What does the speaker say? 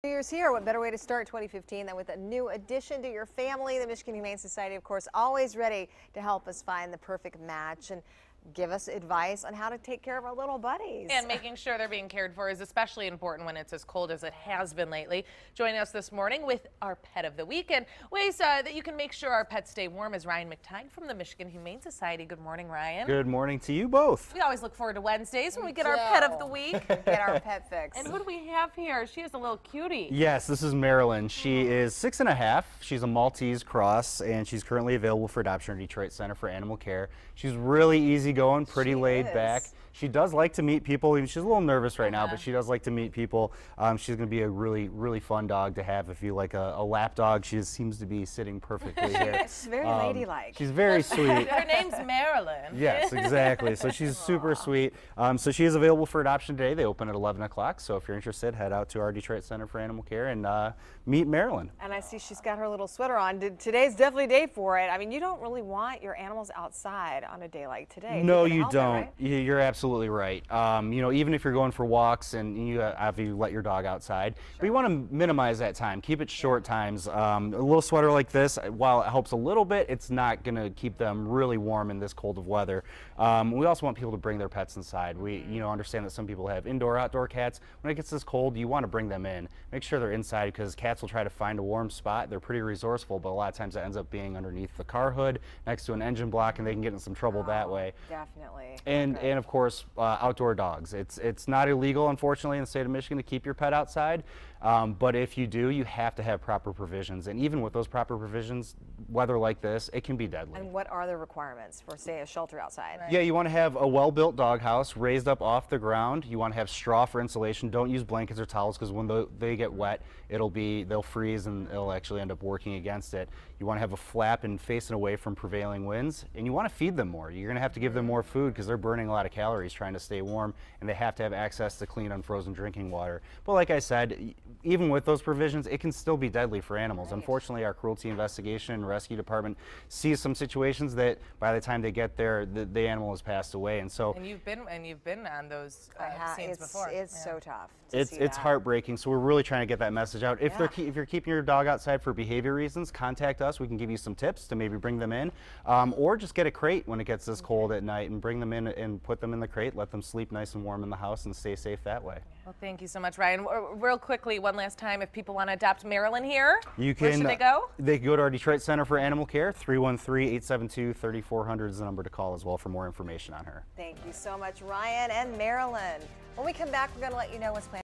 New Year's here. What better way to start 2015 than with a new addition to your family? The Michigan Humane Society, of course, always ready to help us find the perfect match and give us advice on how to take care of our little buddies. And making sure they're being cared for is especially important when it's as cold as it has been lately. Joining us this morning with our Pet of the Week and ways that you can make sure our pets stay warm is Ryan McTighe from the Michigan Humane Society. Good morning, Ryan. Good morning to you both. We always look forward to Wednesdays when we get our Pet of the Week. Get our pet fix. And who do we have here? She is a little cutie. Yes, this is Marilyn. She is 6.5. She's a Maltese cross, and she's currently available for adoption at Detroit Center for Animal Care. She's really easygoing, pretty laid back. She does like to meet people. She's a little nervous right now, but she does like to meet people. She's going to be a really fun dog to have if you like a lap dog. She seems to be sitting perfectly here. It's very ladylike. She's very sweet. Her name's Marilyn. Yes, exactly. So she's super sweet. So she is available for adoption today. They open at 11 o'clock. So if you're interested, head out to our Detroit Center for Animal Care and meet Marilyn. And I see she's got her little sweater on. Today's definitely a day for it. I mean, you don't really want your animals outside on a day like today. No, you don't. Right? You're absolutely right. You know, even if you're going for walks and you let your dog outside, but you want to minimize that time. Keep it short times. A little sweater like this, while it helps a little bit, it's not going to keep them really warm in this cold of weather. We also want people to bring their pets inside. We, understand that some people have indoor, outdoor cats. When it gets this cold, you want to bring them in. Make sure they're inside because cats will try to find a warm spot. They're pretty resourceful, but a lot of times it ends up being underneath the car hood, next to an engine block, and they can get in some trouble that way. Definitely. And of course, outdoor dogs. It's not illegal, unfortunately, in the state of Michigan to keep your pet outside. But if you do, you have to have proper provisions. And even with those proper provisions, weather like this, it can be deadly. And what are the requirements for, say, a shelter outside? Yeah, you want to have a well-built doghouse raised up off the ground. You want to have straw for insulation. Don't use blankets or towels because when they get wet, they'll freeze and it'll actually end up working against it. You want to have a flap and facing away from prevailing winds. And you want to feed them more. You're going to have to give them more food because they're burning a lot of calories trying to stay warm, and they have to have access to clean, unfrozen drinking water. But like I said, even with those provisions, it can still be deadly for animals. Unfortunately, our cruelty investigation and rescue department sees some situations that by the time they get there, the animal has passed away. And so, you've been on those scenes before. It's so tough. It's heartbreaking. So we're really trying to get that message out. If you're keeping your dog outside for behavior reasons, contact us. We can give you some tips to maybe bring them in, or just get a crate when it gets this cold at night and bring them in and put them in the crate. Let them sleep nice and warm in the house and stay safe that way. Well, thank you so much, Ryan. Real quickly, one last time, if people want to adopt Marilyn here, where should they go? They can go to our Detroit Center for Animal Care. 313-872-3400 is the number to call as well for more information on her. Thank you so much, Ryan and Marilyn. When we come back, we're going to let you know what's planned.